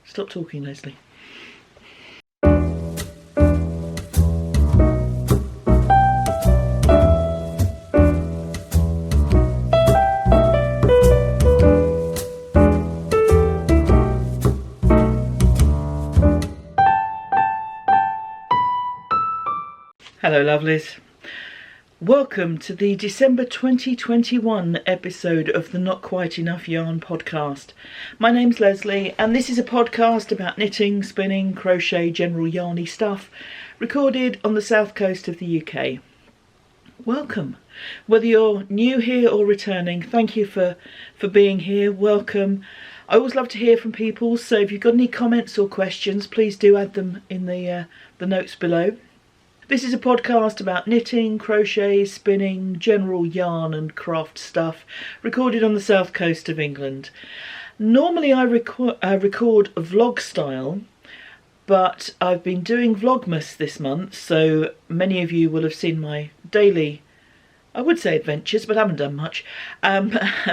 Stop talking, Leslie. Hello lovelies. Welcome to the December 2021 episode of the Not Quite Enough Yarn podcast. My name's Leslie and this is a podcast about knitting, spinning, crochet, general yarny stuff, recorded on the south coast of the UK. Welcome. Whether you're new here or returning, thank you for being here. Welcome. I always love to hear from people, so if you've got any comments or questions, please do add them in the notes below. This is a podcast about knitting, crochet, spinning, general yarn and craft stuff, recorded on the south coast of England. Normally I record vlog style, but I've been doing Vlogmas this month, so many of you will have seen my daily, I would say adventures, but I haven't done much. And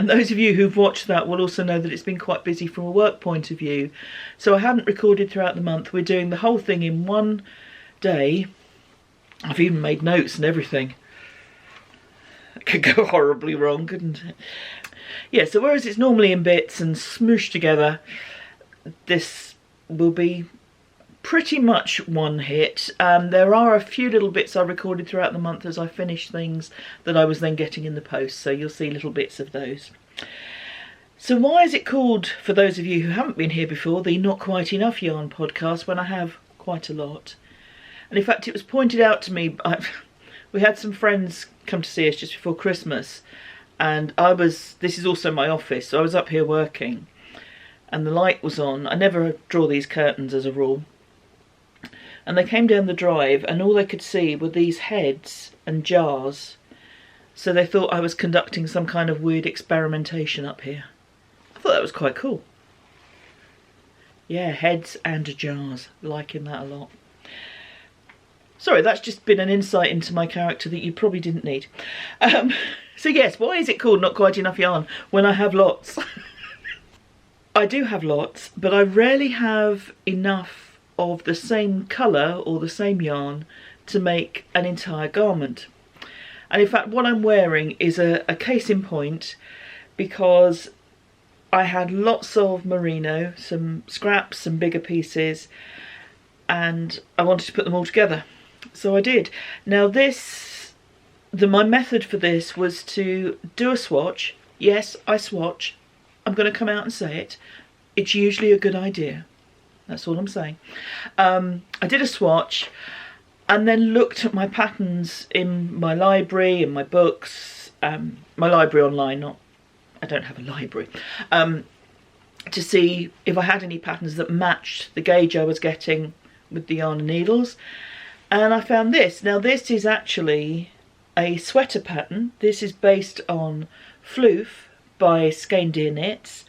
those of you who've watched that will also know that it's been quite busy from a work point of view. So I haven't recorded throughout the month. We're doing the whole thing in one day. I've even made notes and everything. It could go horribly wrong, couldn't it? Yeah, so whereas it's normally in bits and smooshed together, this will be pretty much one hit. There are a few little bits I recorded throughout the month as I finished things that I was then getting in the post, so you'll see little bits of those. So why is it called, for those of you who haven't been here before, the Not Quite Enough Yarn podcast, when I have quite a lot? And in fact, it was pointed out to me, we had some friends come to see us just before Christmas, and this is also my office, so I was up here working, and the light was on. I never draw these curtains as a rule. And they came down the drive, and all they could see were these heads and jars, so they thought I was conducting some kind of weird experimentation up here. I thought that was quite cool. Yeah, heads and jars, liking that a lot. Sorry, that's just been an insight into my character that you probably didn't need. So yes, why is it called Not Quite Enough Yarn when I have lots? I do have lots, but I rarely have enough of the same colour or the same yarn to make an entire garment. And in fact, what I'm wearing is a case in point, because I had lots of merino, some scraps, some bigger pieces, and I wanted to put them all together. So I did. Now my method for this was to do a swatch. Yes, I swatch. I'm going to come out and say it. It's usually a good idea. That's all I'm saying. I did a swatch and then looked at my patterns in my library and my books. My library online, I don't have a library. To see if I had any patterns that matched the gauge I was getting with the yarn and needles. And I found this. Now this is actually a sweater pattern. This is based on Floof by Skeindeer knits,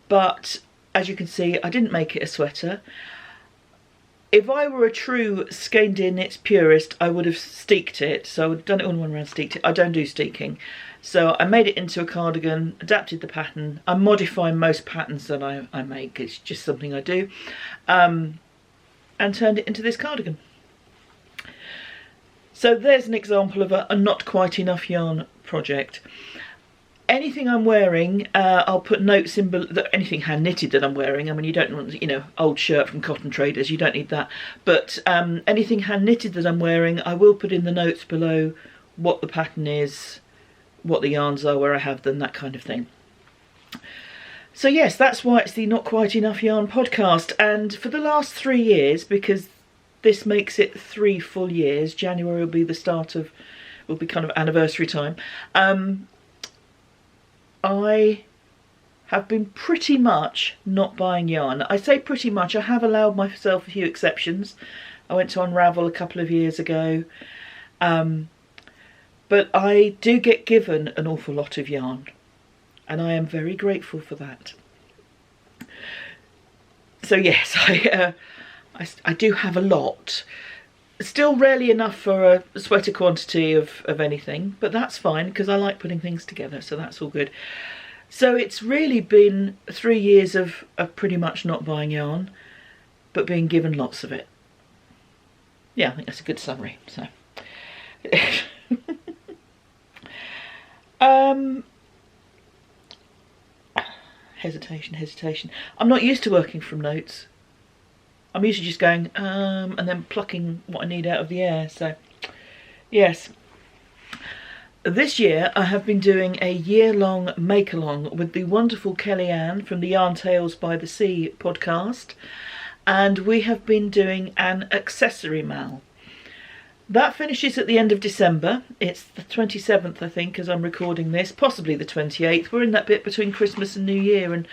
but as you can see, I didn't make it a sweater. If I were a true Skeindeer knits purist, I would have steeked it. So I would have done it on one round, steeked it. I don't do steeking. So I made it into a cardigan, adapted the pattern. I modify most patterns that I make. It's just something I do. And turned it into this cardigan. So there's an example of a not quite enough yarn project. Anything I'm wearing, I'll put notes in below. Anything hand knitted that I'm wearing. I mean, you don't want, old shirt from Cotton Traders. You don't need that. But anything hand knitted that I'm wearing, I will put in the notes below what the pattern is, what the yarns are, where I have them, that kind of thing. So yes, that's why it's the Not Quite Enough Yarn podcast. And for the last 3 years, because this makes it 3 full years, January will be will be kind of anniversary time, I have been pretty much not buying yarn. I say pretty much, I have allowed myself a few exceptions. I went to Unravel a couple of years ago, but I do get given an awful lot of yarn, and I am very grateful for that. So yes, I do have a lot. Still rarely enough for a sweater quantity of anything, but that's fine because I like putting things together, so that's all good. So it's really been 3 years of pretty much not buying yarn, but being given lots of it. Yeah, I think that's a good summary. So, hesitation. I'm not used to working from notes. I'm usually just going, and then plucking what I need out of the air. So, yes. This year I have been doing a year-long make-along with the wonderful Kellyanne from the Yarn Tales by the Sea podcast, and we have been doing an accessory mal. That finishes at the end of December. It's the 27th, I think, as I'm recording this, possibly the 28th. We're in that bit between Christmas and New Year, and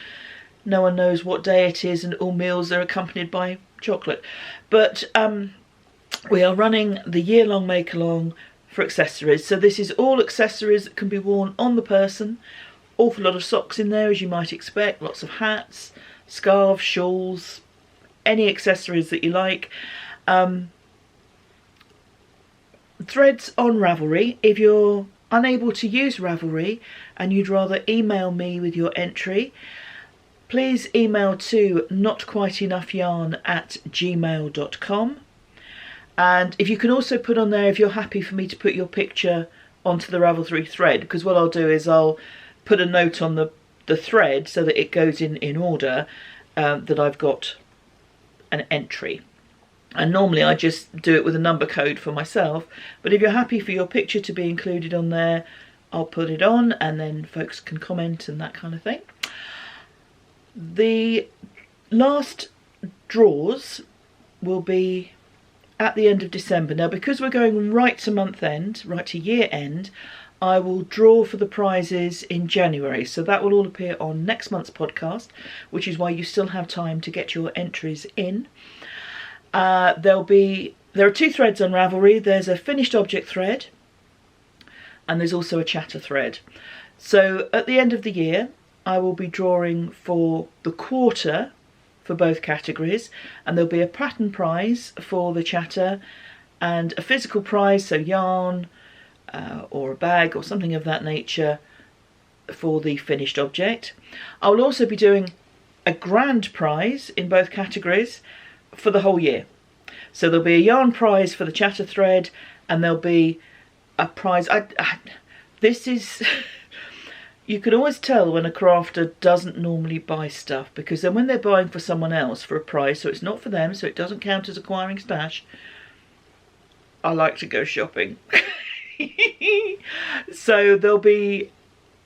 no one knows what day it is, and all meals are accompanied by chocolate. But we are running the year-long make-along for accessories. So this is all accessories that can be worn on the person. Awful lot of socks in there, as you might expect. Lots of hats, scarves, shawls, any accessories that you like. Threads on Ravelry. If you're unable to use Ravelry and you'd rather email me with your entry, please email to notquiteenoughYarn@gmail.com. And if you can also put on there if you're happy for me to put your picture onto the Ravelry thread, because what I'll do is I'll put a note on the thread so that it goes in order, that I've got an entry. And normally I just do it with a number code for myself, but if you're happy for your picture to be included on there, I'll put it on and then folks can comment and that kind of thing. The last draws will be at the end of December. Now, because we're going right to month end, right to year end, I will draw for the prizes in January. So that will all appear on next month's podcast, which is why you still have time to get your entries in. There are 2 threads on Ravelry. There's a finished object thread and there's also a chatter thread. So at the end of the year, I will be drawing for the quarter for both categories, and there'll be a pattern prize for the chatter and a physical prize, so yarn or a bag or something of that nature for the finished object. I will also be doing a grand prize in both categories for the whole year. So there'll be a yarn prize for the chatter thread, and there'll be a prize. This is you can always tell when a crafter doesn't normally buy stuff, because then when they're buying for someone else for a prize, so it's not for them, so it doesn't count as acquiring stash, I like to go shopping. So there'll be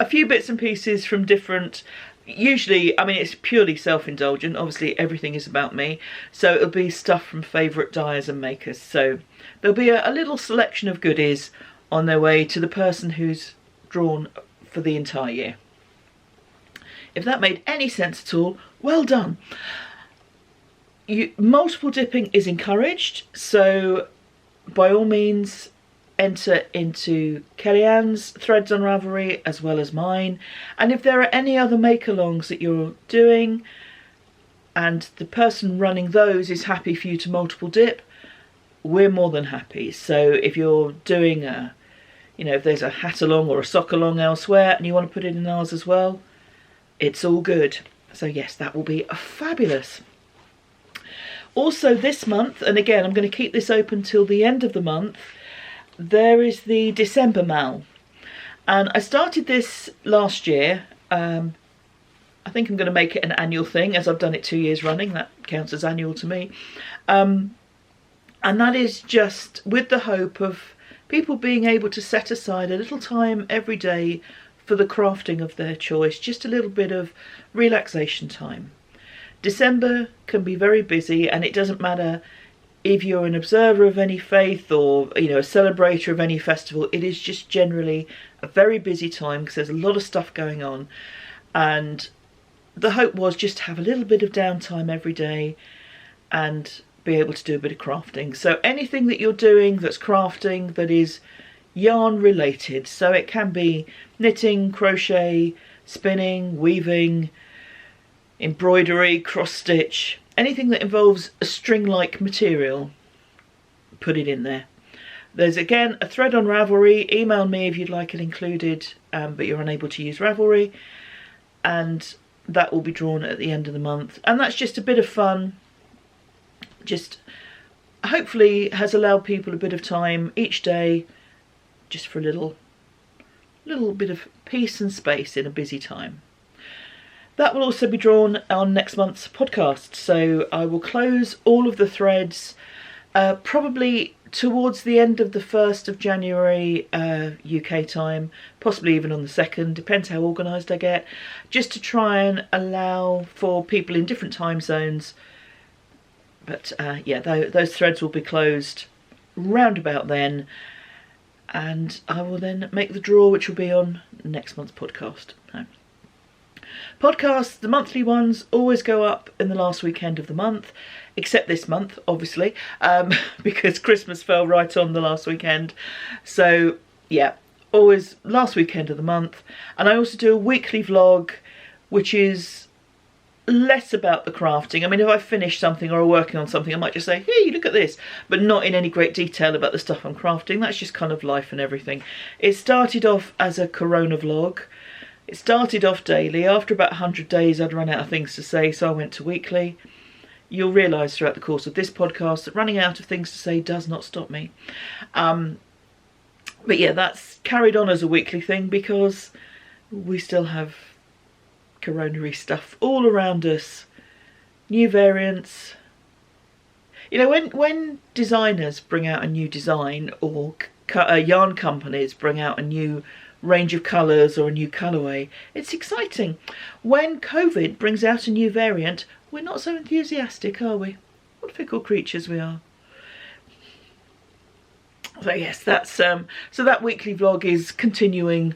a few bits and pieces from different. Usually, I mean, it's purely self-indulgent. Obviously, everything is about me. So it'll be stuff from favourite dyers and makers. So there'll be a little selection of goodies on their way to the person who's drawn for the entire year. If that made any sense at all, well done. Multiple dipping is encouraged. So by all means, enter into Kellyanne's threads on Ravelry as well as mine. And if there are any other make-alongs that you're doing and the person running those is happy for you to multiple dip, we're more than happy. So if you're doing if there's a hat along or a sock along elsewhere and you want to put it in ours as well, it's all good. So yes, that will be fabulous. Also this month, and again I'm going to keep this open till the end of the month, there is the December mal, and I started this last year. I think I'm going to make it an annual thing, as I've done it 2 years running. That counts as annual to me, and that is just with the hope of people being able to set aside a little time every day for the crafting of their choice, just a little bit of relaxation time. December can be very busy, and it doesn't matter if you're an observer of any faith or a celebrator of any festival. It is just generally a very busy time because there's a lot of stuff going on, and the hope was just to have a little bit of downtime every day and be able to do a bit of crafting. So anything that you're doing that's crafting that is yarn related, so it can be knitting, crochet, spinning, weaving, embroidery, cross stitch, anything that involves a string-like material, put it in there. There's again a thread on Ravelry. Email me if you'd like it included, but you're unable to use Ravelry. and that will be drawn at the end of the month. And that's just a bit of fun, just hopefully has allowed people a bit of time each day just for a little bit of peace and space in a busy time. That will also be drawn on next month's podcast, so I will close all of the threads probably towards the end of the 1st of January UK time, possibly even on the 2nd, depends how organised I get, just to try and allow for people in different time zones. But yeah, those threads will be closed round about then, and I will then make the draw, which will be on next month's podcast. Podcasts, the monthly ones, always go up in the last weekend of the month, except this month, obviously, because Christmas fell right on the last weekend. So, yeah, always last weekend of the month. And I also do a weekly vlog, which is less about the crafting. I mean, if I finish something or I'm working on something, I might just say, hey, look at this, but not in any great detail about the stuff I'm crafting. That's just kind of life and everything. It started off as a Corona vlog. It started off daily. After about 100 days, I'd run out of things to say, so I went to weekly. You'll realise throughout the course of this podcast that running out of things to say does not stop me. But yeah, that's carried on as a weekly thing because we still have coronary stuff all around us. New variants. You know, when designers bring out a new design, or yarn companies bring out a new range of colours or a new colourway, it's exciting. When COVID brings out a new variant, we're not so enthusiastic, are we? What fickle creatures we are. So yes, that's so that weekly vlog is continuing,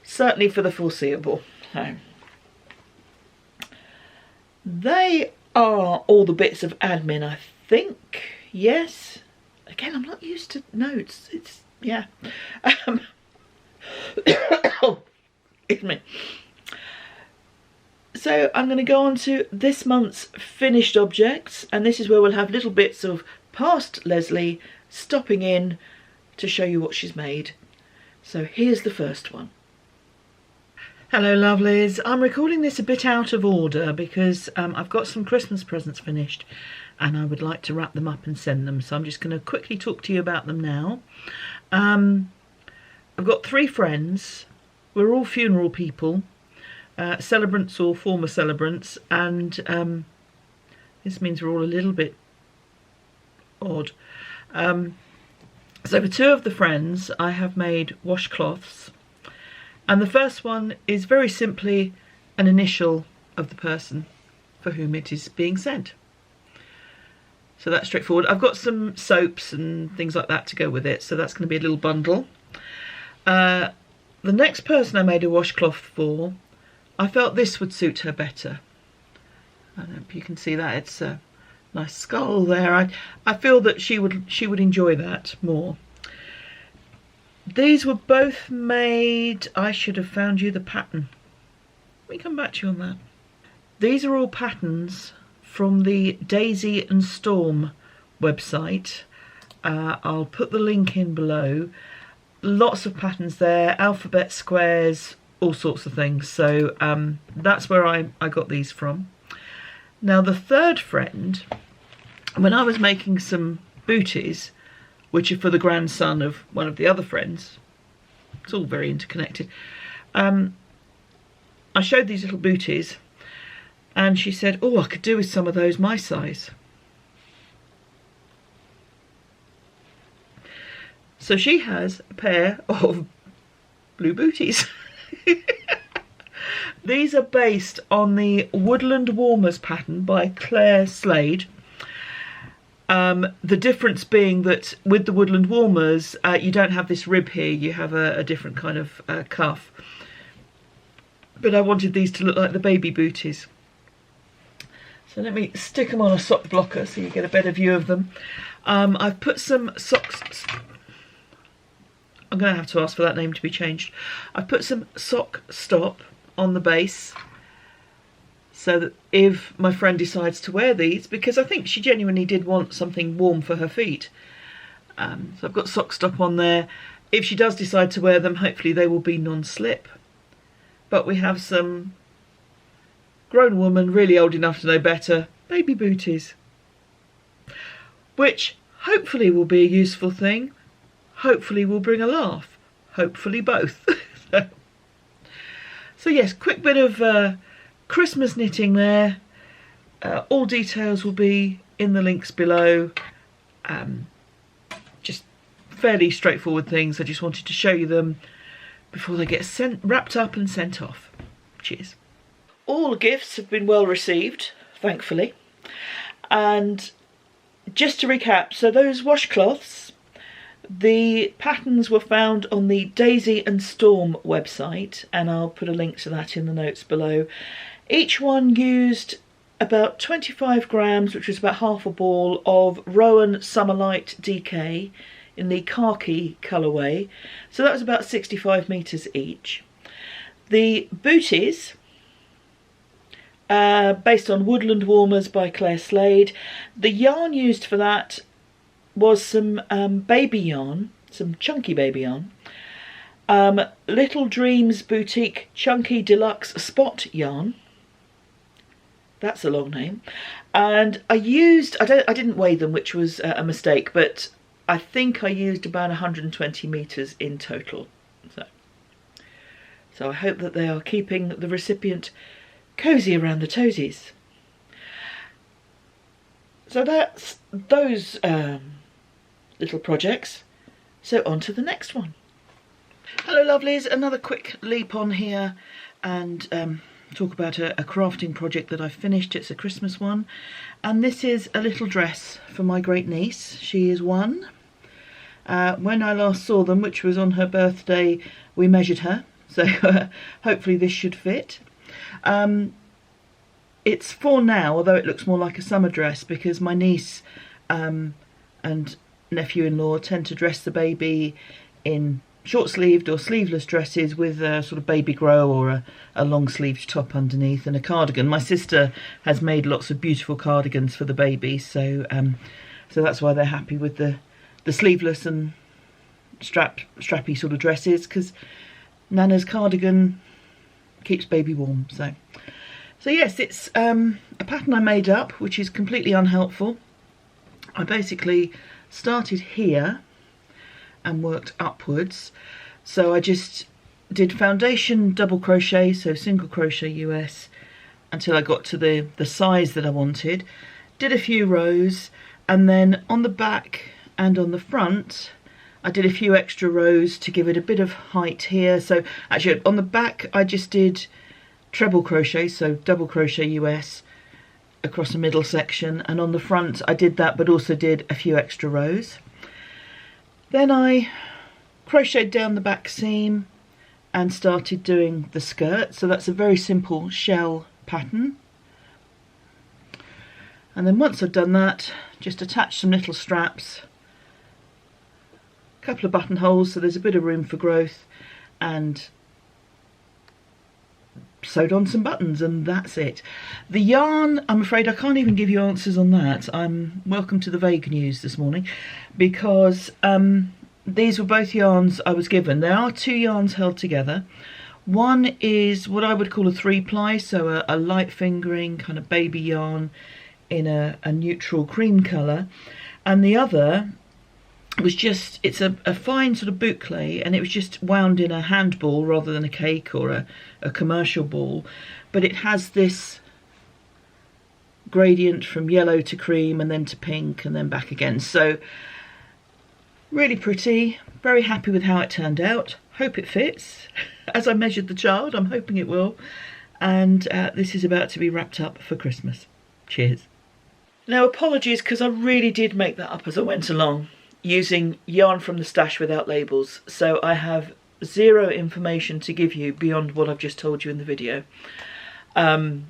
certainly for the foreseeable. So they are all the bits of admin, I think. Yes. Again, I'm not used to notes. It's yeah. Oh, excuse me. So I'm going to go on to this month's finished objects, and this is where we'll have little bits of past Leslie stopping in to show you what she's made. So here's the first one. Hello lovelies, I'm recording this a bit out of order because I've got some Christmas presents finished and I would like to wrap them up and send them, so I'm just going to quickly talk to you about them now. I've got 3 friends. We're all funeral people, celebrants or former celebrants, and this means we're all a little bit odd. So for 2 of the friends I have made washcloths, and the first one is very simply an initial of the person for whom it is being sent. So that's straightforward. I've got some soaps and things like that to go with it, so that's going to be a little bundle. The next person I made a washcloth for, I felt this would suit her better. I don't know if you can see that, it's a nice skull there. I feel that she would enjoy that more. These were both made, I should have found you the pattern. Let me come back to you on that. These are all patterns from the Daisy and Storm website. I'll put the link in below. Lots of patterns there, alphabet squares, all sorts of things. So that's where I got these from. Now the third friend, when I was making some booties, which are for the grandson of one of the other friends, it's all very interconnected, I showed these little booties and she said, oh, I could do with some of those my size. So she has a pair of blue booties. These are based on the Woodland Warmers pattern by Slade. The difference being that with the Woodland Warmers, you don't have this rib here, you have a different kind of cuff. But I wanted these to look like the baby booties. So let me stick them on a sock blocker so you get a better view of them. I've put some socks... I'm going to have to ask for that name to be changed. I've put some sock stop on the base so that if my friend decides to wear these, because I think she genuinely did want something warm for her feet. So I've got sock stop on there. If she does decide to wear them, hopefully they will be non-slip. But we have some grown woman, really old enough to know better, baby booties. Which hopefully will be a useful thing, hopefully will bring a laugh, hopefully both. So yes, quick bit of Christmas knitting there. All details will be in the links below. Just fairly straightforward things. I just wanted to show you them before they get wrapped up and sent off. Cheers. All gifts have been well received, thankfully. And just to recap, so those washcloths, the patterns were found on the Daisy and Storm website, and I'll put a link to that in the notes below. Each one used about 25 grams, which was about half a ball, of Rowan Summerlite DK in the khaki colourway. So that was about 65 metres each. The Booties, based on Woodland Warmers by Slade. The yarn used for that was some baby yarn, some chunky baby yarn. Little Dreams Boutique Chunky Deluxe Spot yarn. That's a long name. And I didn't weigh them, which was a mistake, but I think I used about 120 metres in total. So I hope that they are keeping the recipient cosy around the toesies. So that's those little projects. So on to the next one. Hello lovelies, another quick leap on here and talk about a crafting project that I've finished. It's a Christmas one, and this is a little dress for my great niece. She is 1. When I last saw them, which was on her birthday, we measured her, so hopefully this should fit. It's for now, although it looks more like a summer dress, because my niece and nephew-in-law tend to dress the baby in short-sleeved or sleeveless dresses with a sort of baby grow or a long-sleeved top underneath and a cardigan. My sister has made lots of beautiful cardigans for the baby, so that's why they're happy with the sleeveless and strappy sort of dresses, because Nana's cardigan keeps baby warm. So yes, it's a pattern I made up, which is completely unhelpful. I basically started here and worked upwards. So I just did foundation double crochet, so single crochet US, until I got to the size that I wanted. Did a few rows, and then on the back and on the front I did a few extra rows to give it a bit of height here. So actually on the back I just did treble crochet, so double crochet US across the middle section, and on the front I did that but also did a few extra rows. Then I crocheted down the back seam and started doing the skirt. So that's a very simple shell pattern. And then once I've done that, just attach some little straps, a couple of buttonholes so there's a bit of room for growth, and sewed on some buttons, and that's it. The yarn, I'm afraid I can't even give you answers on that. I'm welcome to the vague news this morning, because these were both yarns I was given. There are 2 yarns held together. One is what I would call a 3-ply, so a light fingering kind of baby yarn in a neutral cream colour, and the other was just, it's a fine sort of boucle, and it was just wound in a hand ball rather than a cake or a commercial ball, but it has this gradient from yellow to cream and then to pink and then back again. So really pretty, very happy with how it turned out. Hope it fits. As I measured the child, I'm hoping it will. And this is about to be wrapped up for Christmas. Cheers. Now apologies, because I really did make that up as I went along, using yarn from the stash without labels, so I have 0 information to give you beyond what I've just told you in the video. Yeah,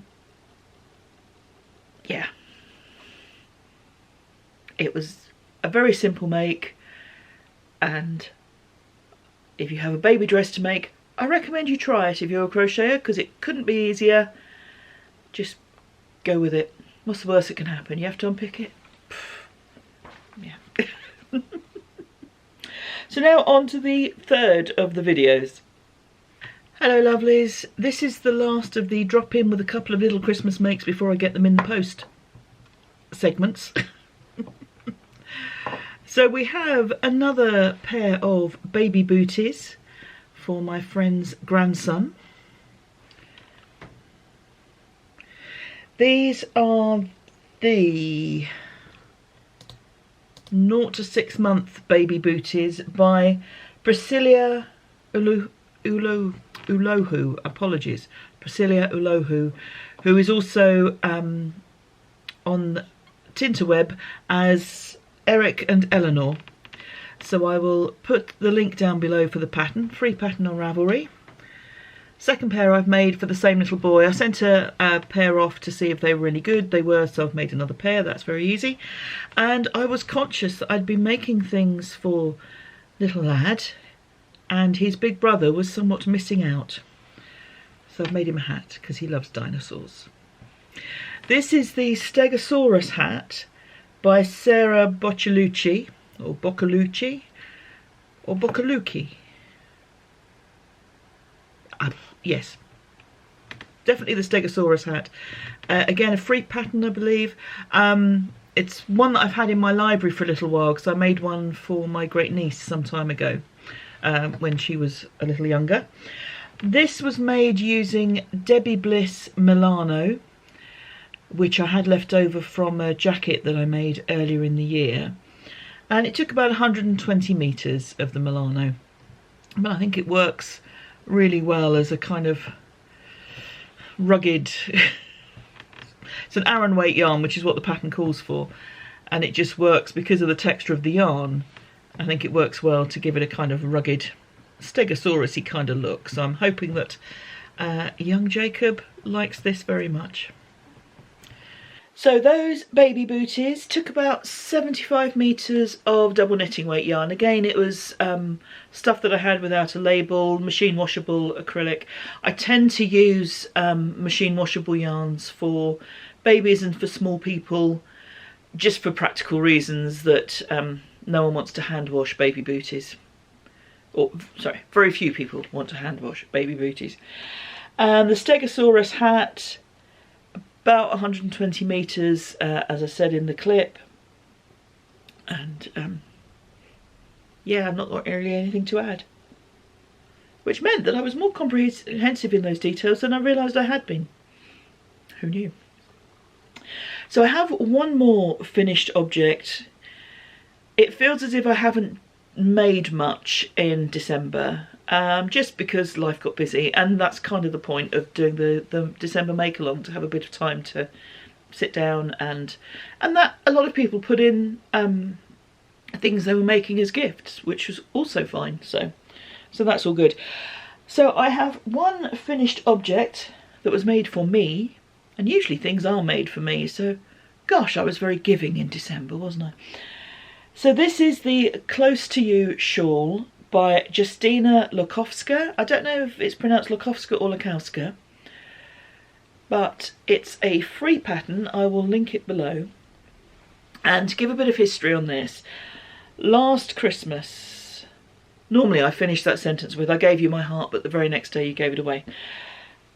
it was a very simple make, and if you have a baby dress to make, I recommend you try it if you're a crocheter, because it couldn't be easier. Just go with it. What's the worst that can happen? You have to unpick it. Yeah. So now on to the third of the videos. Hello lovelies, this is the last of the drop in with a couple of little Christmas makes before I get them in the post segments. So we have another pair of baby booties for my friend's grandson. These are the 0 to 6 month baby booties by Priscilla Ulohu, apologies, Priscilla Ulohu, who is also on Tinterweb as Eric and Eleanor. So I will put the link down below for the pattern, free pattern on Ravelry. Second pair I've made for the same little boy. I sent a pair off to see if they were any good. They were, so I've made another pair. That's very easy. And I was conscious that I'd been making things for little lad, and his big brother was somewhat missing out. So I've made him a hat because he loves dinosaurs. This is the Stegosaurus hat by Sarah Bocciolucci, or Bocciolucci, or Bocciolucci. Yes, definitely the Stegosaurus hat. Again, a free pattern, I believe. It's one that I've had in my library for a little while because I made one for my great niece some time ago when she was a little younger. This was made using Debbie Bliss Milano, which I had left over from a jacket that I made earlier in the year. And it took about 120 metres of the Milano. But I think it works really well as a kind of rugged it's an Aran weight yarn, which is what the pattern calls for, and it just works because of the texture of the yarn. I think it works well to give it a kind of rugged Stegosaurus-y kind of look, so I'm hoping that young Jacob likes this very much. So those baby booties took about 75 metres of double knitting weight yarn. Again, it was stuff that I had without a label, machine washable acrylic. I tend to use machine washable yarns for babies and for small people, just for practical reasons that no one wants to hand wash baby booties. Or, sorry, very few people want to hand wash baby booties. And the Stegosaurus hat, about 120 metres, as I said in the clip. And yeah, I've not got really anything to add. Which meant that I was more comprehensive in those details than I realised I had been. Who knew? So I have one more finished object. It feels as if I haven't made much in December. Just because life got busy, and that's kind of the point of doing the December make-along, to have a bit of time to sit down and that a lot of people put in things they were making as gifts, which was also fine, so that's all good. So I have one finished object that was made for me, and usually things are made for me, so gosh, I was very giving in December, wasn't I? So this is the Close to You shawl by Justina Lokowska. I don't know if it's pronounced Lokowska or Lokowska, but it's a free pattern. I will link it below. And to give a bit of history on this, last Christmas, normally I finish that sentence with, I gave you my heart, but the very next day you gave it away.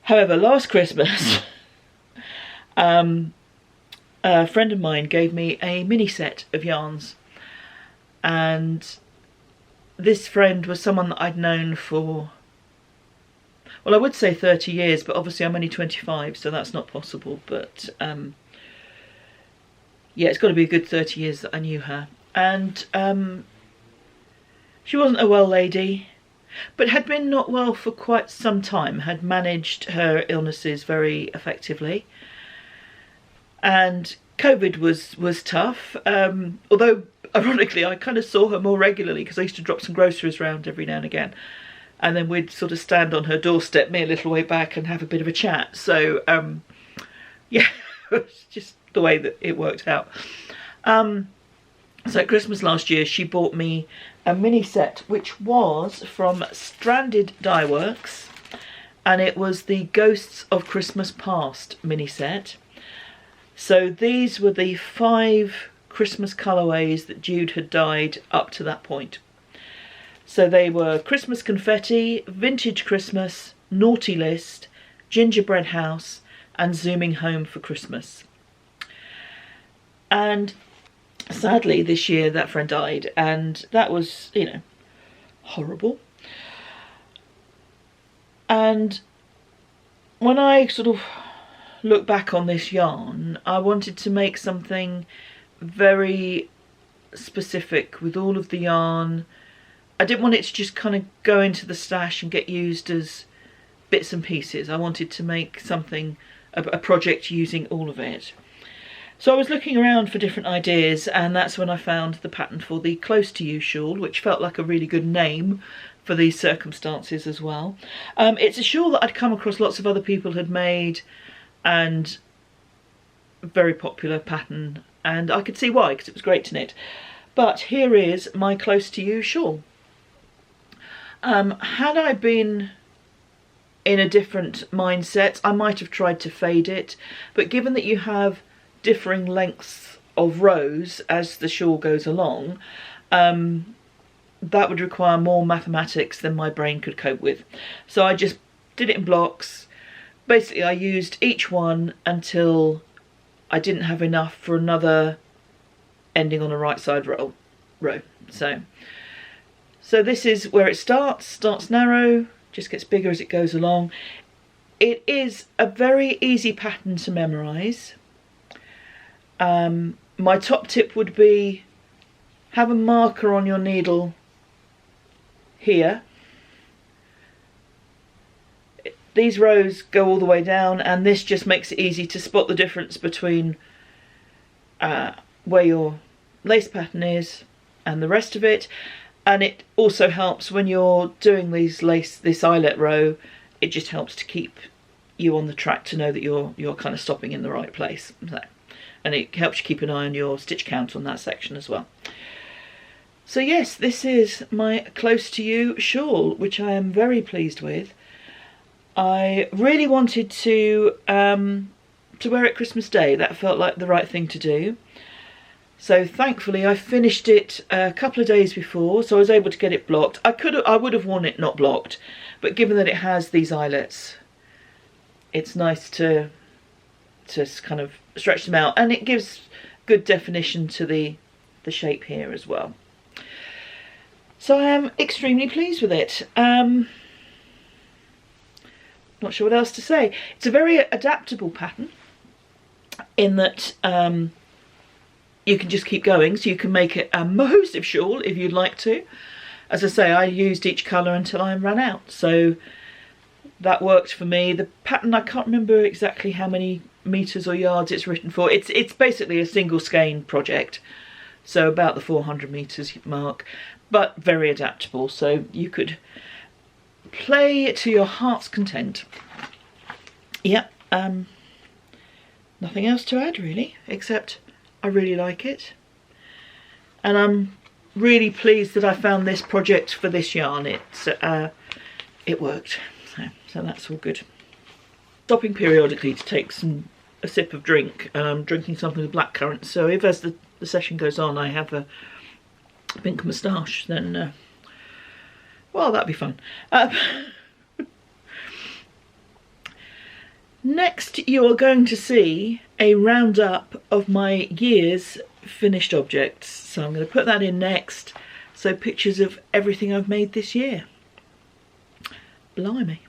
However, last Christmas, a friend of mine gave me a mini set of yarns, and this friend was someone that I'd known for, well, I would say 30 years, but obviously I'm only 25, so that's not possible. But yeah, it's got to be a good 30 years that I knew her. And she wasn't a well lady, but had been not well for quite some time, had managed her illnesses very effectively. And COVID was tough, although ironically I kind of saw her more regularly because I used to drop some groceries around every now and again, and then we'd sort of stand on her doorstep, me a little way back, and have a bit of a chat. So yeah, it's just the way that it worked out. So at Christmas last year she bought me a mini set which was from Stranded Dye Works, and it was the Ghosts of Christmas Past mini set. So these were the 5 Christmas colourways that Jude had dyed up to that point. So they were Christmas Confetti, Vintage Christmas, Naughty List, Gingerbread House and Zooming Home for Christmas. And sadly this year that friend died, and that was, you know, horrible. And when I sort of look back on this yarn, I wanted to make something very specific with all of the yarn. I didn't want it to just kind of go into the stash and get used as bits and pieces. I wanted to make something, a project using all of it. So I was looking around for different ideas, and that's when I found the pattern for the Close to You shawl, which felt like a really good name for these circumstances as well. It's a shawl that I'd come across lots of other people had made, and very popular pattern, and I could see why, because it was great to knit. But here is my Close to You shawl. Had I been in a different mindset, I might have tried to fade it, but given that you have differing lengths of rows as the shawl goes along, that would require more mathematics than my brain could cope with. So I just did it in blocks. Basically I used each one until I didn't have enough for another ending on a right side row. So this is where it starts narrow, just gets bigger as it goes along. It is a very easy pattern to memorise. My top tip would be have a marker on your needle here. These rows go all the way down, and this just makes it easy to spot the difference between where your lace pattern is and the rest of it. And it also helps when you're doing this eyelet row, it just helps to keep you on the track to know that you're kind of stopping in the right place. So, and it helps you keep an eye on your stitch count on that section as well. So yes, this is my Close to You shawl, which I am very pleased with. I really wanted to wear it Christmas Day. That felt like the right thing to do. So thankfully I finished it a couple of days before, so I was able to get it blocked. I would have worn it not blocked, but given that it has these eyelets, it's nice to kind of stretch them out, and it gives good definition to the shape here as well. So I am extremely pleased with it. Not sure what else to say. It's a very adaptable pattern in that you can just keep going, so you can make it a mohosive shawl if you'd like to. As I say, I used each colour until I ran out, so that worked for me. The pattern, I can't remember exactly how many meters or yards it's written for. It's basically a single skein project, so about the 400 meters mark, but very adaptable, so you could play to your heart's content. Yeah, nothing else to add really, except I really like it, and I'm really pleased that I found this project for this yarn. It worked, so that's all good. Stopping periodically to take a sip of drink, and I'm drinking something with blackcurrant, so if as the session goes on I have a pink moustache, then well, that'd be fun. Next you are going to see a roundup of my year's finished objects, so I'm going to put that in next, so pictures of everything I've made this year. Blimey.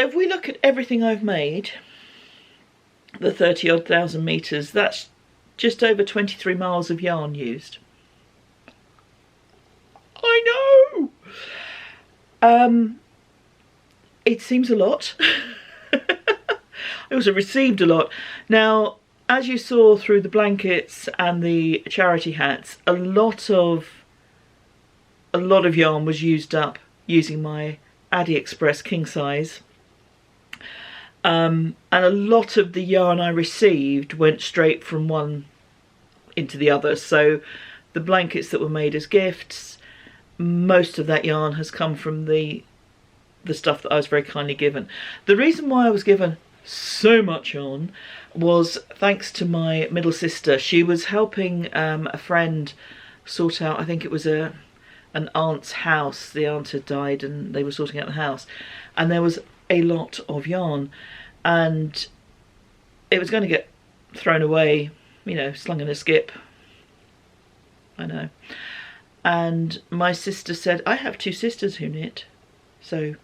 So if we look at everything I've made, the 30-odd thousand metres, that's just over 23 miles of yarn used. I know! It seems a lot. I also received a lot. Now, as you saw through the blankets and the charity hats, a lot of yarn was used up using my AliExpress king size. And a lot of the yarn I received went straight from one into the other. So the blankets that were made as gifts, most of that yarn has come from the stuff that I was very kindly given. The reason why I was given so much yarn was thanks to my middle sister. She was helping a friend sort out, I think it was an aunt's house. The aunt had died and they were sorting out the house, and there was a lot of yarn and it was going to get thrown away, you know, slung in a skip. I know. And my sister said, I have two sisters who knit, so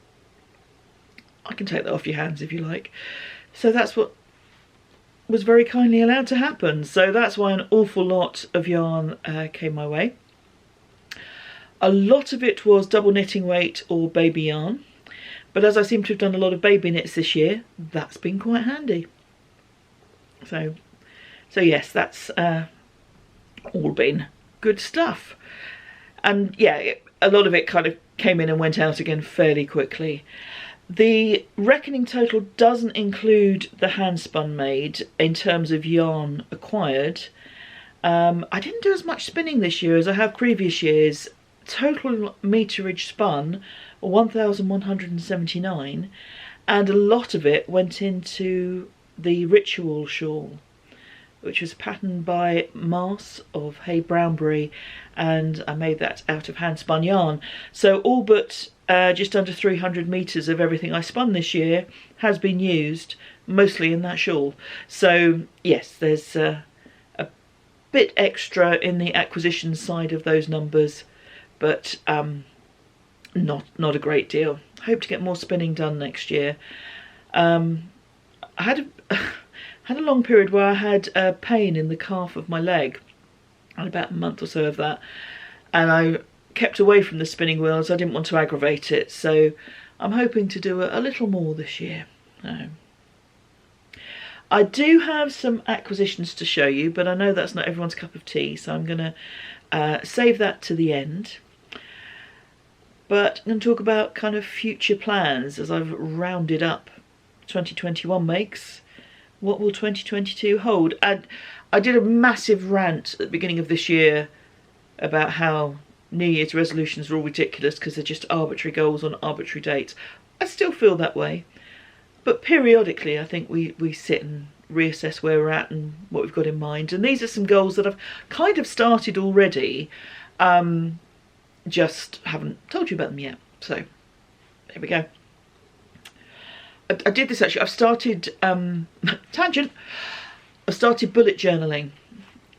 I can take that off your hands if you like. So that's what was very kindly allowed to happen. So that's why an awful lot of yarn came my way. A lot of it was double knitting weight or baby yarn. But as I seem to have done a lot of baby knits this year, that's been quite handy. So yes, that's all been good stuff. And yeah, a lot of it kind of came in and went out again fairly quickly. The reckoning total doesn't include the hand spun made in terms of yarn acquired. I didn't do as much spinning this year as I have previous years. Total meterage spun 1,179, and a lot of it went into the ritual shawl, which was patterned by Mars of Hay Brownberry, and I made that out of hand spun yarn. So all but just under 300 metres of everything I spun this year has been used, mostly in that shawl. So yes, there's a bit extra in the acquisition side of those numbers, but not a great deal. Hope to get more spinning done next year. I had a long period where I had a pain in the calf of my leg. I had about a month or so of that, and I kept away from the spinning wheels. I didn't want to aggravate it, so I'm hoping to do a little more this year. I do have some acquisitions to show you, but I know that's not everyone's cup of tea, so I'm going to save that to the end. But I'm going to talk about kind of future plans as I've rounded up 2021 makes. What will 2022 hold? And I did a massive rant at the beginning of this year about how New Year's resolutions are all ridiculous because they're just arbitrary goals on arbitrary dates. I still feel that way. But periodically I think we sit and reassess where we're at and what we've got in mind. And these are some goals that I've kind of started already. Just haven't told you about them yet. So there we go. I did this actually. I've started tangent. I started bullet journaling,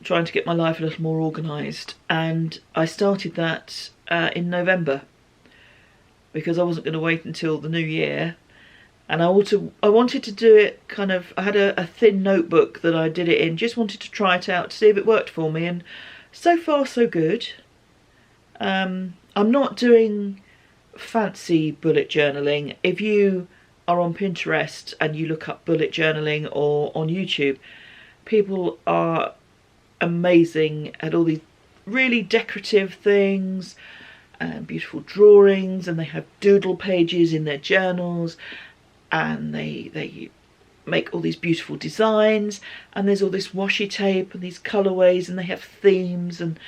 trying to get my life a little more organised, and I started that in November because I wasn't going to wait until the new year. And I wanted to do it kind of. I had a thin notebook that I did it in. Just wanted to try it out to see if it worked for me, and so far so good. I'm not doing fancy bullet journaling. If you are on Pinterest and you look up bullet journaling, or on YouTube, people are amazing at all these really decorative things and beautiful drawings, and they have doodle pages in their journals, and they make all these beautiful designs, and there's all this washi tape and these colourways, and they have themes, and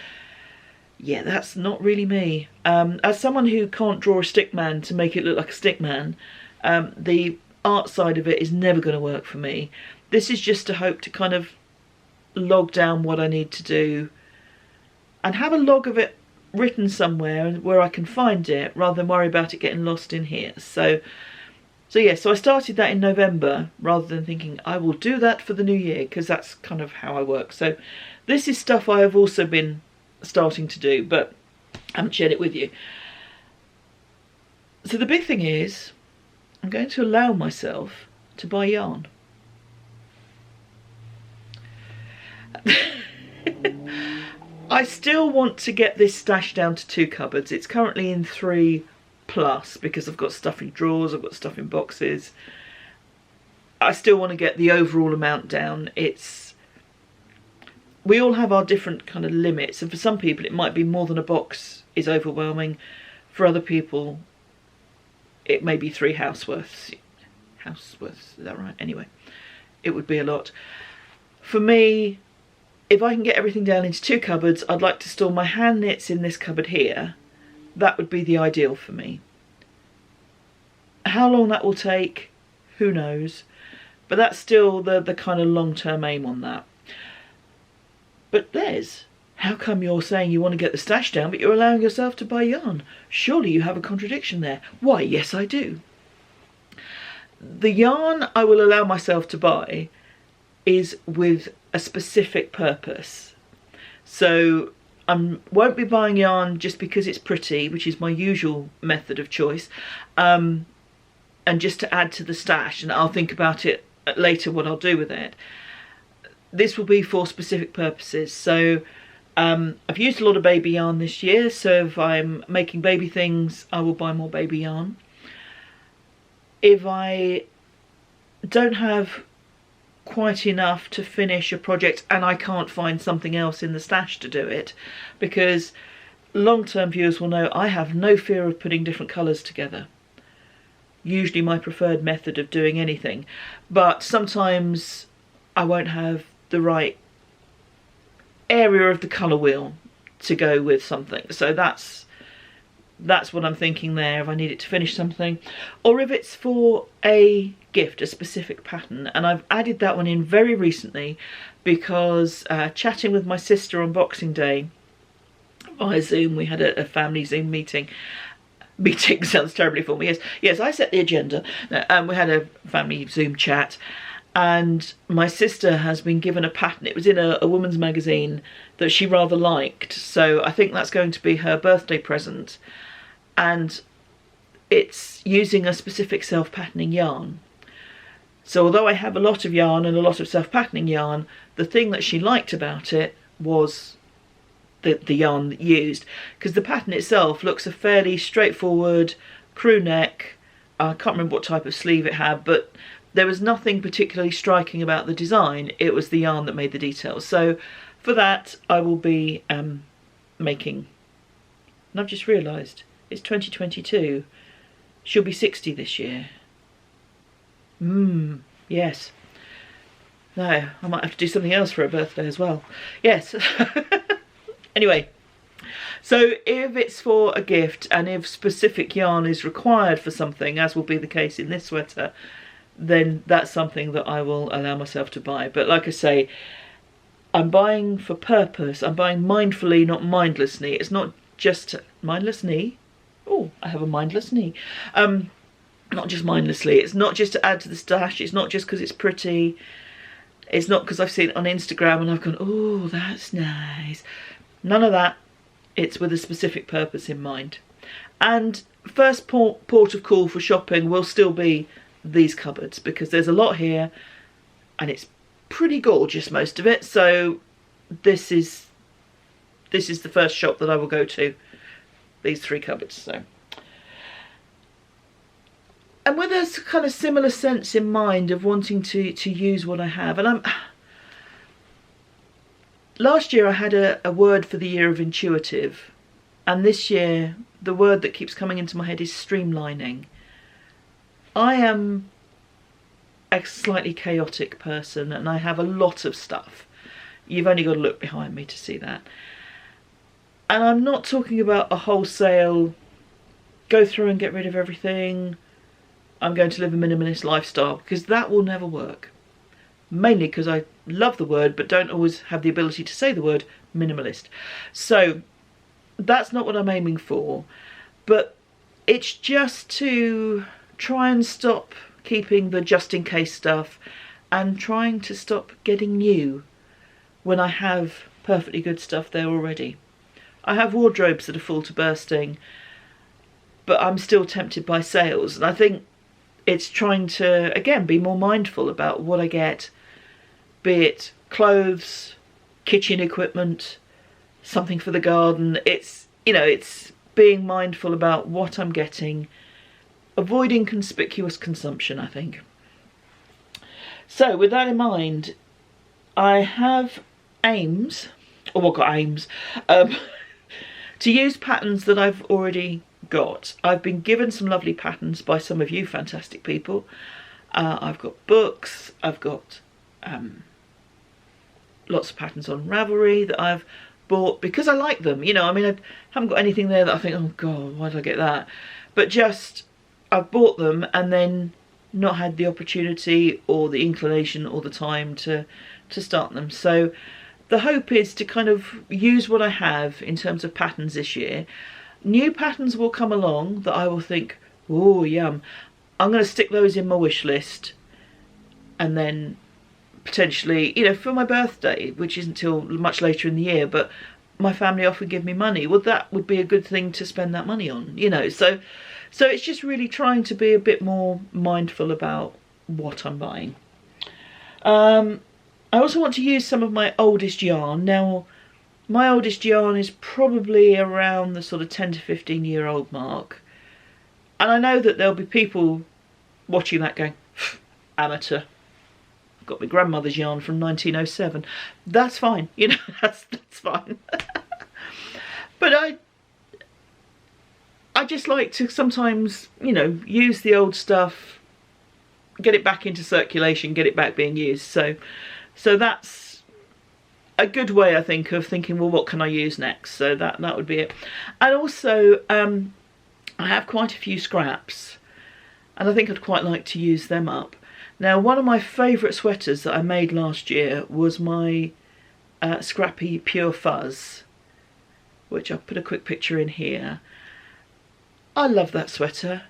yeah, that's not really me. As someone who can't draw a stick man to make it look like a stick man, the art side of it is never going to work for me. This is just to hope to kind of log down what I need to do and have a log of it written somewhere where I can find it, rather than worry about it getting lost in here. So yeah, so I started that in November rather than thinking I will do that for the new year, because that's kind of how I work. So this is stuff I have also been starting to do, but I haven't shared it with you. So the big thing is, I'm going to allow myself to buy yarn. I still want to get this stash down to 2 cupboards. It's currently in 3 plus because I've got stuff in drawers, I've got stuff in boxes. I still want to get the overall amount down. We all have our different kind of limits, and for some people it might be more than a box is overwhelming. For other people it may be 3 houseworths. Houseworths, is that right? Anyway, it would be a lot. For me, if I can get everything down into 2 cupboards, I'd like to store my hand knits in this cupboard here. That would be the ideal for me. How long that will take, who knows, but that's still the kind of long-term aim on that. But Les, how come you're saying you want to get the stash down but you're allowing yourself to buy yarn? Surely you have a contradiction there. Why, yes I do. The yarn I will allow myself to buy is with a specific purpose. So I won't be buying yarn just because it's pretty, which is my usual method of choice, and just to add to the stash, and I'll think about it later what I'll do with it. This will be for specific purposes. So I've used a lot of baby yarn this year, so if I'm making baby things I will buy more baby yarn. If I don't have quite enough to finish a project and I can't find something else in the stash to do it, because long-term viewers will know I have no fear of putting different colours together. Usually my preferred method of doing anything, but sometimes I won't have the right area of the colour wheel to go with something, so that's what I'm thinking there, if I need it to finish something, or if it's for a gift, a specific pattern. And I've added that one in very recently because chatting with my sister on Boxing Day via Zoom, we had a family Zoom meeting sounds terribly for me, yes I set the agenda, and we had a family Zoom chat, and my sister has been given a pattern. It was in a woman's magazine that she rather liked, so I think that's going to be her birthday present, and it's using a specific self-patterning yarn. So although I have a lot of yarn and a lot of self-patterning yarn, the thing that she liked about it was the yarn used, because the pattern itself looks a fairly straightforward crew neck. I can't remember what type of sleeve it had, but there was nothing particularly striking about the design. It was the yarn that made the details. So for that I will be making, and I've just realised it's 2022. She'll be 60 this year. Yes. No, I might have to do something else for her birthday as well. Yes. Anyway, so if it's for a gift and if specific yarn is required for something, as will be the case in this sweater, then that's something that I will allow myself to buy. But like I say, I'm buying for purpose. I'm buying mindfully, not mindlessly. It's not just mindless knee. Oh, I have a mindless knee. Not just mindlessly. It's not just to add to the stash. It's not just because it's pretty. It's not because I've seen it on Instagram and I've gone, oh, that's nice. None of that. It's with a specific purpose in mind. And first port of call for shopping will still be these cupboards, because there's a lot here and it's pretty gorgeous, most of it. So this is the first shop that I will go to, these 3 cupboards. So, and with a kind of similar sense in mind of wanting to use what I have, and last year I had a word for the year of intuitive, and this year the word that keeps coming into my head is streamlining. I am a slightly chaotic person and I have a lot of stuff. You've only got to look behind me to see that. And I'm not talking about a wholesale go through and get rid of everything, I'm going to live a minimalist lifestyle, because that will never work. Mainly because I love the word but don't always have the ability to say the word minimalist. So that's not what I'm aiming for, but it's just to try and stop keeping the just in case stuff and trying to stop getting new when I have perfectly good stuff there already. I have wardrobes that are full to bursting, but I'm still tempted by sales, and I think it's trying to, again, be more mindful about what I get, be it clothes, kitchen equipment, something for the garden. It's, you know, it's being mindful about what I'm getting, avoiding conspicuous consumption, I think. So with that in mind, I have aims, or I've got aims, to use patterns that I've already got. I've been given some lovely patterns by some of you fantastic people. I've got books, I've got lots of patterns on Ravelry that I've bought because I like them. You know, I mean, I haven't got anything there that I think, oh God, why did I get that? But just, I've bought them and then not had the opportunity or the inclination or the time to start them. So the hope is to kind of use what I have in terms of patterns this year. New patterns will come along that I will think, oh yum, I'm going to stick those in my wish list, and then potentially, you know, for my birthday, which isn't till much later in the year, but my family often give me money. Well, that would be a good thing to spend that money on, you know. So it's just really trying to be a bit more mindful about what I'm buying. I also want to use some of my oldest yarn. Now, my oldest yarn is probably around the sort of 10 to 15 year old mark. And I know that there'll be people watching that going, amateur. I've got my grandmother's yarn from 1907. That's fine, you know, that's fine. But I just like to sometimes, you know, use the old stuff, get it back into circulation, get it back being used. So that's a good way, I think, of thinking, well, what can I use next? So that would be it. And also, I have quite a few scraps, and I think I'd quite like to use them up. Now, one of my favourite sweaters that I made last year was my scrappy Pure Fuzz, which I'll put a quick picture in here. I love that sweater,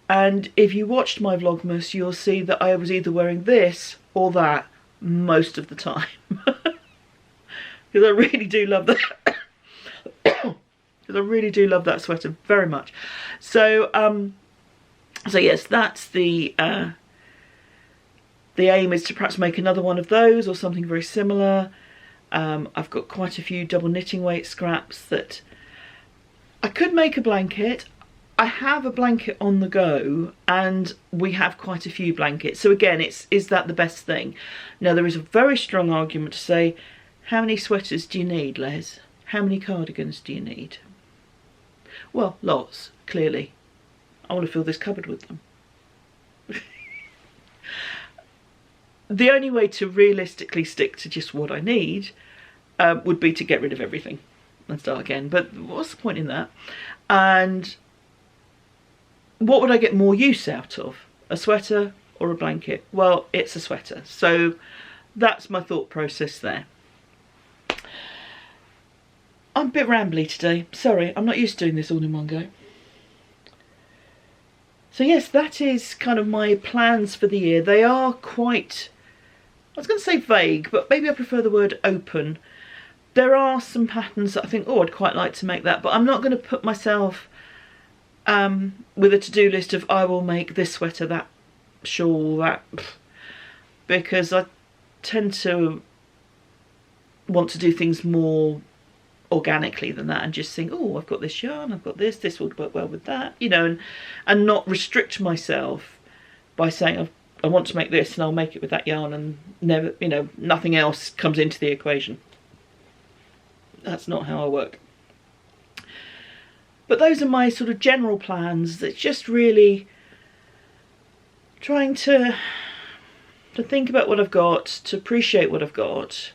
and if you watched my Vlogmas, you'll see that I was either wearing this or that most of the time. Because I really do love that. Because I really do love that sweater very much. So yes, that's the aim, is to perhaps make another one of those or something very similar. I've got quite a few double knitting weight scraps that I could make a blanket. I have a blanket on the go, and we have quite a few blankets. So again, is that the best thing? Now, there is a very strong argument to say, how many sweaters do you need, Les? How many cardigans do you need? Well, lots, clearly. I want to fill this cupboard with them. The only way to realistically stick to just what I need would be to get rid of everything and start again. But what's the point in that? And what would I get more use out of? A sweater or a blanket? Well, it's a sweater. So that's my thought process there. I'm a bit rambly today. Sorry, I'm not used to doing this all in one go. So yes, that is kind of my plans for the year. They are quite, I was going to say vague, but maybe I prefer the word open. There are some patterns that I think, oh, I'd quite like to make that, but I'm not going to put myself with a to-do list of I will make this sweater, that shawl, that, because I tend to want to do things more organically than that, and just think, oh, I've got this yarn, I've got this would work well with that, you know, and not restrict myself by saying I want to make this and I'll make it with that yarn, and never, you know, nothing else comes into the equation. That's not how I work. But those are my sort of general plans. That's just really trying to think about what I've got, to appreciate what I've got,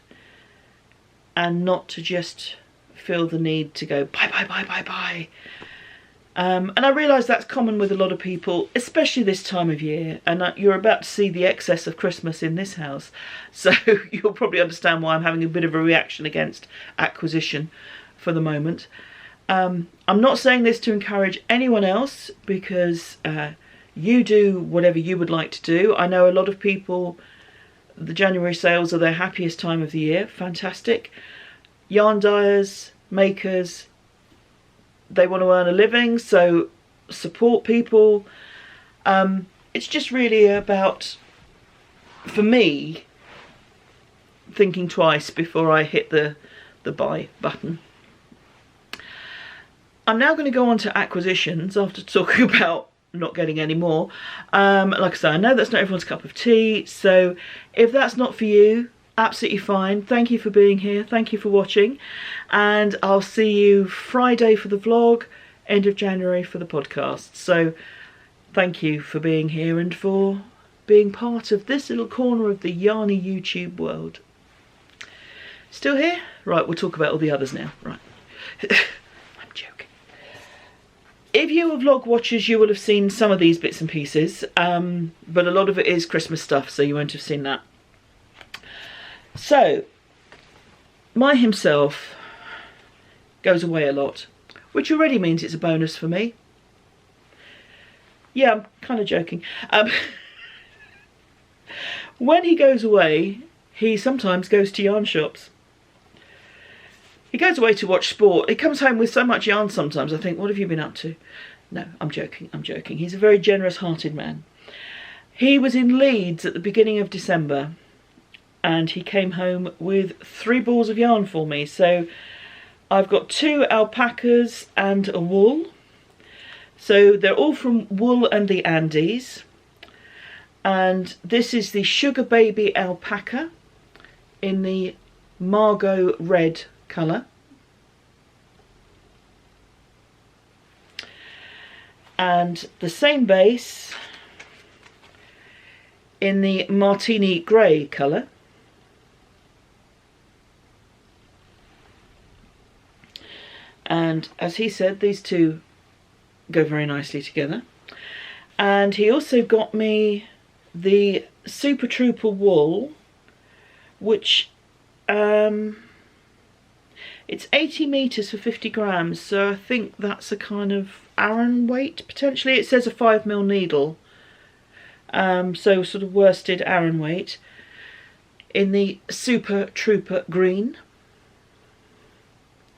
and not to just feel the need to go buy, buy, buy, buy, buy. And I realise that's common with a lot of people, especially this time of year, and you're about to see the excess of Christmas in this house, so you'll probably understand why I'm having a bit of a reaction against acquisition for the moment. I'm not saying this to encourage anyone else, because you do whatever you would like to do. I know a lot of people, the January sales are their happiest time of the year. Fantastic. Yarn dyers, makers, they want to earn a living, so support people. it's just really about, for me, thinking twice before I hit the buy button. I'm now going to go on to acquisitions after talking about not getting any more. Like I say, I know that's not everyone's cup of tea, so if that's not for you, absolutely fine. Thank you for being here, thank you for watching, and I'll see you Friday for the vlog, end of January for the podcast. So thank you for being here and for being part of this little corner of the yarny YouTube world. Still here? Right, we'll talk about all the others now. Right. I'm joking. If you are vlog watchers, you will have seen some of these bits and pieces, but a lot of it is Christmas stuff, so you won't have seen that. So, my himself goes away a lot, which already means it's a bonus for me. Yeah, I'm kind of joking. When he goes away, he sometimes goes to yarn shops. He goes away to watch sport. He comes home with so much yarn sometimes. I think, what have you been up to? No, I'm joking, I'm joking. He's a very generous-hearted man. He was in Leeds at the beginning of December, and he came home with 3 balls of yarn for me. So I've got 2 alpacas and a wool. So they're all from Wool and the Andes. And this is the Sugar Baby alpaca in the Margot red colour. And the same base in the Martini grey colour. And as he said, these two go very nicely together. And he also got me the Super Trooper wool, which it's 80 metres for 50 grams, so I think that's a kind of Aran weight potentially. It says a 5mm needle, so sort of worsted Aran weight, in the Super Trooper green.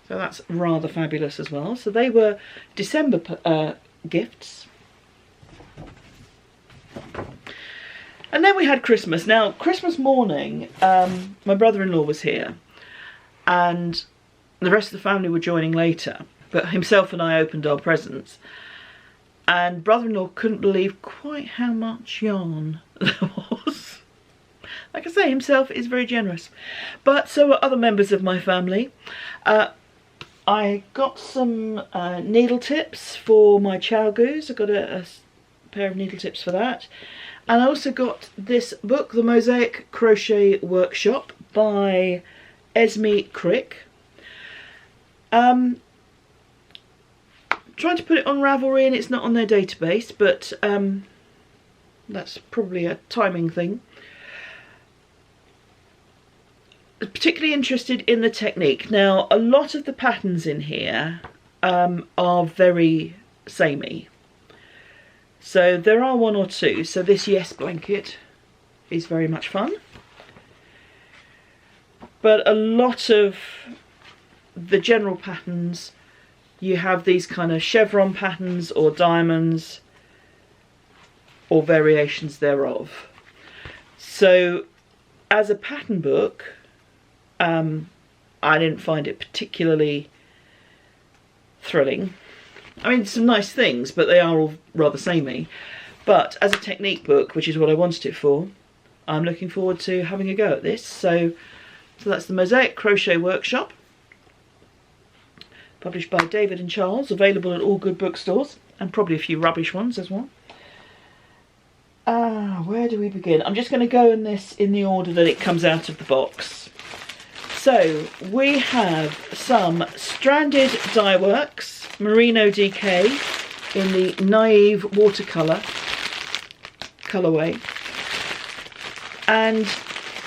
So that's rather fabulous as well. So they were December gifts. And then we had Christmas. Now, Christmas morning, my brother-in-law was here, and the rest of the family were joining later, but himself and I opened our presents, and brother-in-law couldn't believe quite how much yarn there was. Like I say, himself is very generous, but so are other members of my family. I got some needle tips for my chow goose. I got a pair of needle tips for that. And I also got this book, The Mosaic Crochet Workshop by Esme Crick. Trying to put it on Ravelry and it's not on their database, but that's probably a timing thing. Particularly interested in the technique. Now, a lot of the patterns in here are very samey. So there are 1 or 2. So this Yes blanket is very much fun. But a lot of the general patterns, you have these kind of chevron patterns or diamonds or variations thereof. So as a pattern book, I didn't find it particularly thrilling. I mean, some nice things, but they are all rather samey. But as a technique book, which is what I wanted it for, I'm looking forward to having a go at this. So that's the Mosaic Crochet Workshop, published by David and Charles, available at all good bookstores, and probably a few rubbish ones as well. Where do we begin? I'm just going to go in this in the order that it comes out of the box. So we have some Stranded Dye Works Merino DK in the Naive Watercolour colourway. And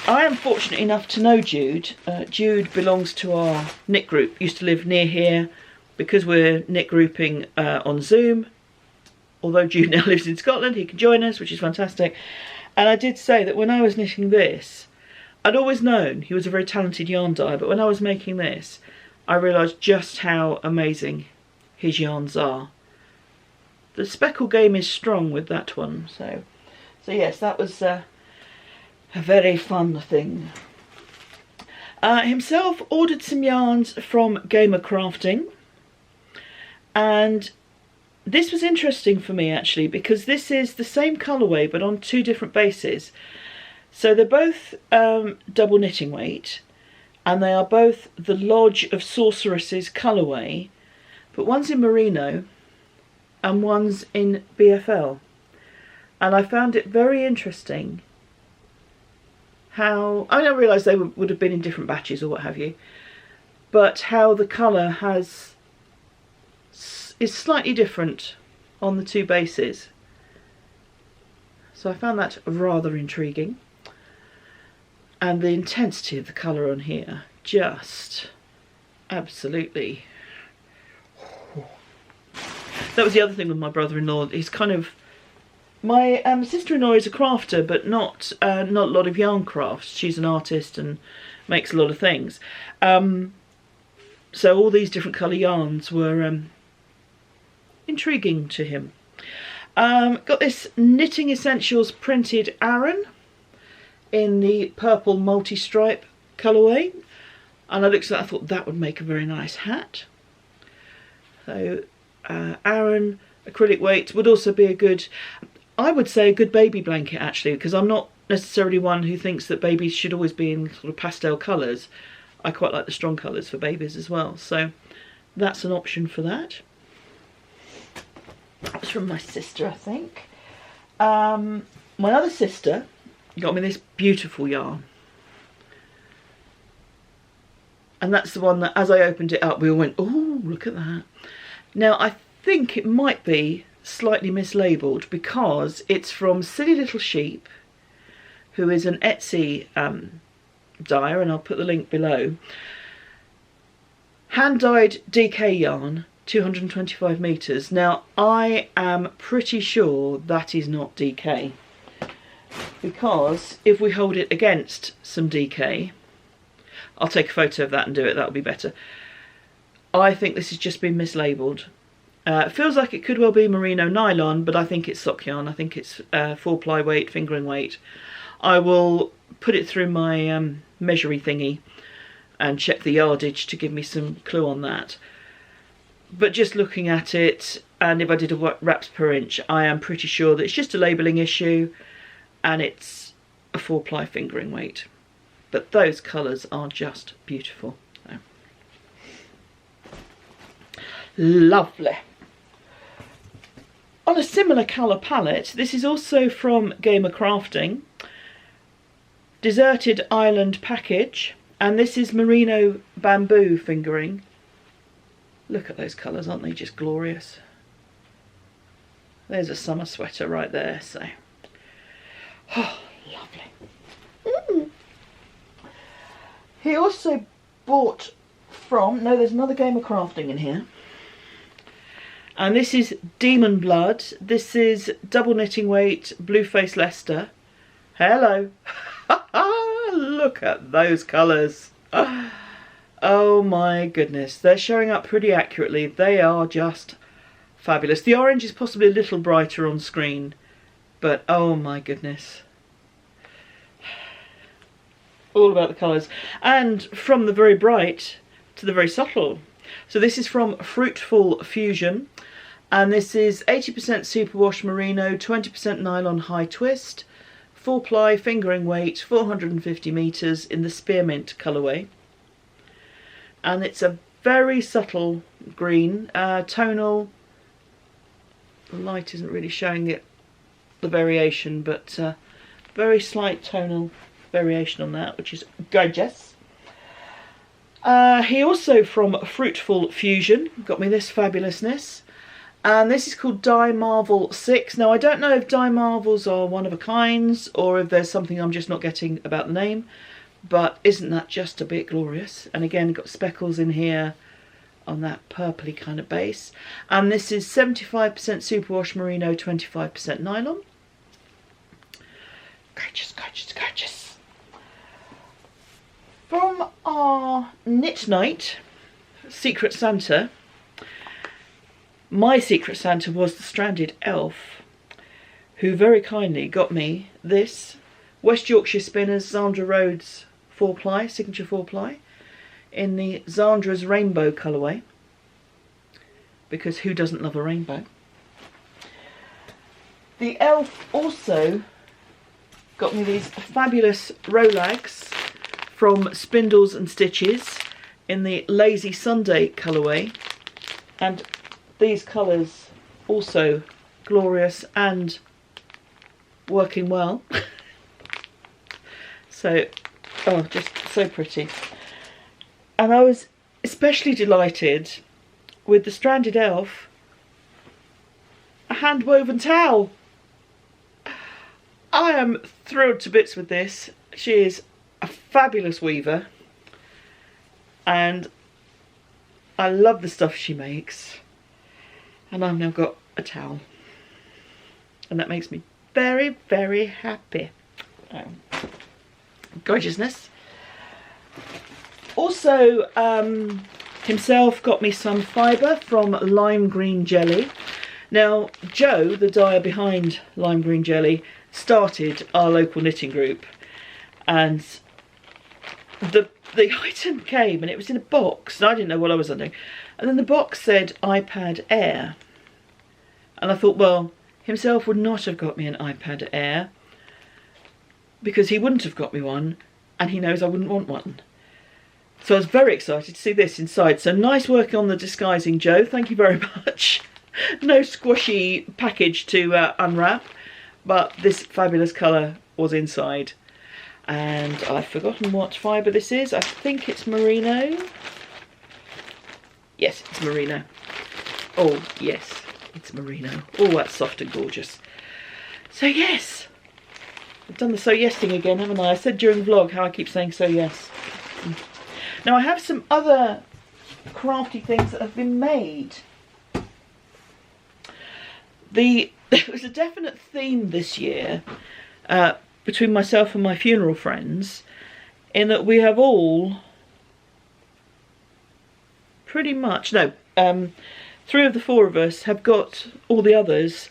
I am fortunate enough to know Jude. Jude belongs to our knit group, used to live near here. Because we're knit grouping on Zoom, although Jude now lives in Scotland, he can join us, which is fantastic. And I did say that when I was knitting this, I'd always known he was a very talented yarn dyer, but when I was making this, I realised just how amazing his yarns are. The speckle game is strong with that one, so So yes, that was a very fun thing. Himself ordered some yarns from Gamer Crafting, and this was interesting for me actually, because this is the same colourway but on 2 different bases. So they're both double knitting weight, and they are both the Lodge of Sorceresses colourway, but one's in merino and one's in BFL. And I found it very interesting how, I don't realise they would have been in different batches or what have you, but how the colour is slightly different on the 2 bases. So I found that rather intriguing. And the intensity of the colour on here, just absolutely. That was the other thing with my brother-in-law. He's kind of, my sister-in-law is a crafter, but not a lot of yarn crafts. She's an artist and makes a lot of things. So all these different colour yarns were intriguing to him. Got this Knitting Essentials printed Aran in the purple multi-stripe colourway, and I looked at that, I thought that would make a very nice hat. So Aran acrylic weight would also be a good, I would say a good baby blanket actually, because I'm not necessarily one who thinks that babies should always be in sort of pastel colours. I quite like the strong colours for babies as well, so that's an option for that. That was from my sister, I think. My other sister got me this beautiful yarn, and that's the one that as I opened it up we all went, oh, look at that. Now I think it might be slightly mislabelled because it's from Silly Little Sheep, who is an Etsy dyer, and I'll put the link below. Hand dyed DK yarn, 225 metres. Now I am pretty sure that is not DK, because if we hold it against some DK, I'll take a photo of that and do it, that'll be better. I think this has just been mislabelled. It feels like it could well be merino nylon, but I think it's sock yarn. I think it's 4-ply weight, fingering weight. I will put it through my measuring thingy and check the yardage to give me some clue on that. But just looking at it, and if I did a wraps per inch, I am pretty sure that it's just a labelling issue and it's a 4-ply fingering weight. But those colours are just beautiful. So. Lovely. On a similar colour palette, this is also from Gamer Crafting, Deserted Island package, and this is merino bamboo fingering. Look at those colours, aren't they just glorious? There's a summer sweater right there, so. Oh, lovely. He also bought from, no, there's another Gamer Crafting in here. And this is Demon Blood. This is double knitting weight, Blue Face Leicester. Hello. Look at those colours. Oh my goodness. They're showing up pretty accurately. They are just fabulous. The orange is possibly a little brighter on screen, but oh my goodness. All about the colours. And from the very bright to the very subtle. So this is from Fruitful Fusion, and this is 80% superwash merino, 20% nylon high twist, 4-ply fingering weight, 450 metres in the spearmint colourway. And it's a very subtle green, tonal. The light isn't really showing it, the variation, but very slight tonal variation on that, which is gorgeous. He also, from Fruitful Fusion, got me this fabulousness, and this is called Dye Marvel 6. Now I don't know if Dye Marvels are one of a kind, or if there's something I'm just not getting about the name, but isn't that just a bit glorious? And again, got speckles in here on that purpley kind of base. And this is 75% superwash merino, 25% nylon. Gorgeous, gorgeous, gorgeous. From our Knit Night Secret Santa, my Secret Santa was the Stranded Elf, who very kindly got me this West Yorkshire Spinners Zandra Rhodes 4-ply, signature 4-ply, in the Zandra's rainbow colourway, because who doesn't love a rainbow? The elf also got me these fabulous Rolags from Spindles and Stitches in the Lazy Sunday colourway, and these colours also glorious and working well. So, oh, just so pretty. And I was especially delighted with the Stranded Elf, a hand woven towel. I am thrilled to bits with this. She is a fabulous weaver and I love the stuff she makes, and I've now got a towel, and that makes me very, very happy. Gorgeousness. Also, himself got me some fibre from Lime Green Jelly. Now, Joe, the dyer behind Lime Green Jelly, started our local knitting group, and the item came and it was in a box, and I didn't know what I was doing, and then the box said iPad Air, and I thought, well, himself would not have got me an iPad Air because he wouldn't have got me one, and he knows I wouldn't want one. So I was very excited to see this inside. So nice work on the disguising, Joe, thank you very much. No squashy package to unwrap, but this fabulous colour was inside. And I've forgotten what fibre this is. I think it's merino. Yes, it's merino. Oh, yes, it's merino. Oh, that's soft and gorgeous. So yes, I've done the so yes thing again, haven't I? I said during the vlog how I keep saying so yes. Now I have some other crafty things that have been made. There was a definite theme this year between myself and my funeral friends, in that we have all pretty much, no, 3 of the 4 of us have got all the others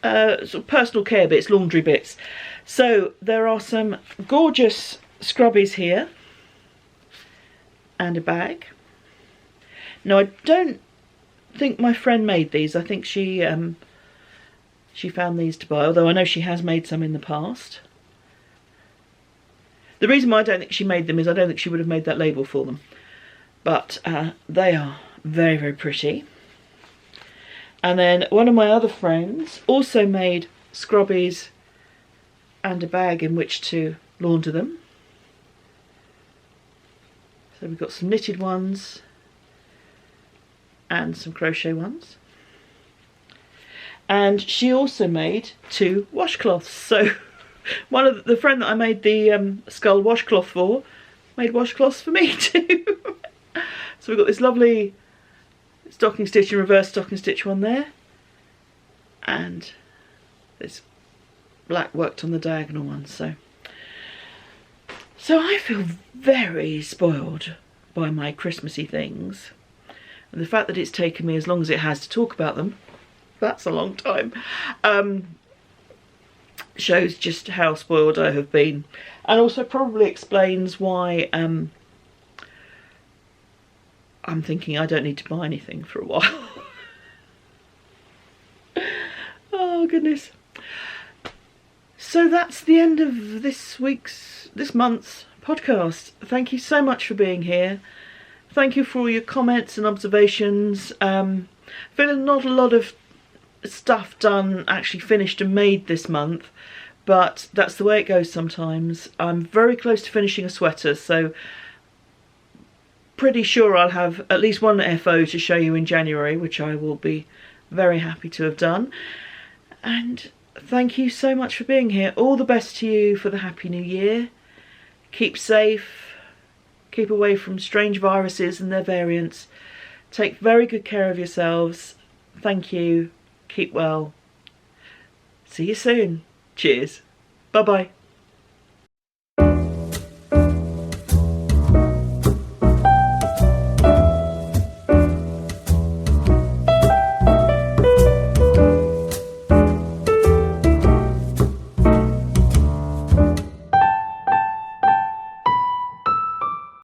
sort of personal care bits, laundry bits. So there are some gorgeous scrubbies here and a bag. Now I don't think my friend made these. I think she found these to buy, although I know she has made some in the past. The reason why I don't think she made them is I don't think she would have made that label for them. But they are very, very pretty. And then one of my other friends also made scrubbies and a bag in which to launder them. So we've got some knitted ones and some crochet ones. And she also made 2 washcloths. So one of the friend that I made the skull washcloth for made washcloths for me too. So we've got this lovely stocking stitch and reverse stocking stitch one there, and this black worked on the diagonal one. So I feel very spoiled by my Christmassy things, and the fact that it's taken me as long as it has to talk about them, that's a long time, shows just how spoiled I have been, and also probably explains why I'm thinking I don't need to buy anything for a while. Oh goodness. So that's the end of this month's podcast. Thank you so much for being here. Thank you for all your comments and observations. Feeling not a lot of stuff done, actually finished and made this month, but that's the way it goes sometimes. I'm very close to finishing a sweater, so pretty sure I'll have at least one FO to show you in January, which I will be very happy to have done. And thank you so much for being here. All the best to you for the Happy New Year. Keep safe, keep away from strange viruses and their variants. Take very good care of yourselves. Thank you. Keep well. See you soon. Cheers. Bye bye.